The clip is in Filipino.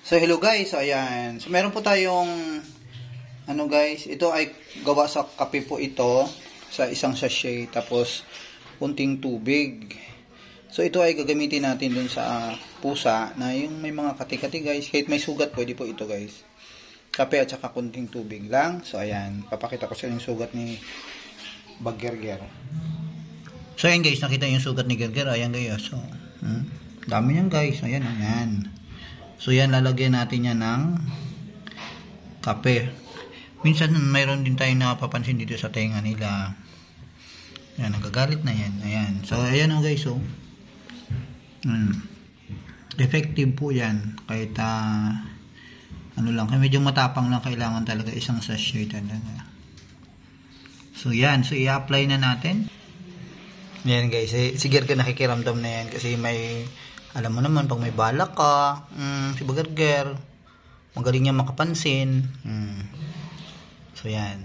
So hello guys, so ayan. So meron po tayong ano guys, ito ay gawa sa kape po ito sa isang sachet tapos kunting tubig. So ito ay gagamitin natin dun sa pusa na yung may mga kati-kati guys. Kahit may sugat pwede po ito guys. Kape at saka kunting tubig lang. So ayan, papakita ko sa inyo yung sugat ni Baggerger. So ayan guys, nakita yung sugat ni Gerger. Ayan guys. So, dami yan guys. Ayan, ayan. So yan, lalagyan natin yan ng kape. Minsan mayroon din tayong napapansin dito sa tenga nila. Yan, nagagalit na yan. Ayan. So ayan o guys. So, effective po yan. Kahit ano lang, medyo matapang lang, kailangan talaga isang sachet talaga. So yan, so i-apply na natin. Yan guys, si Gerger nakikiramdam na yan kasi may, alam mo naman, pag may balak ka, si Gerger, magaling niya makapansin. So yan.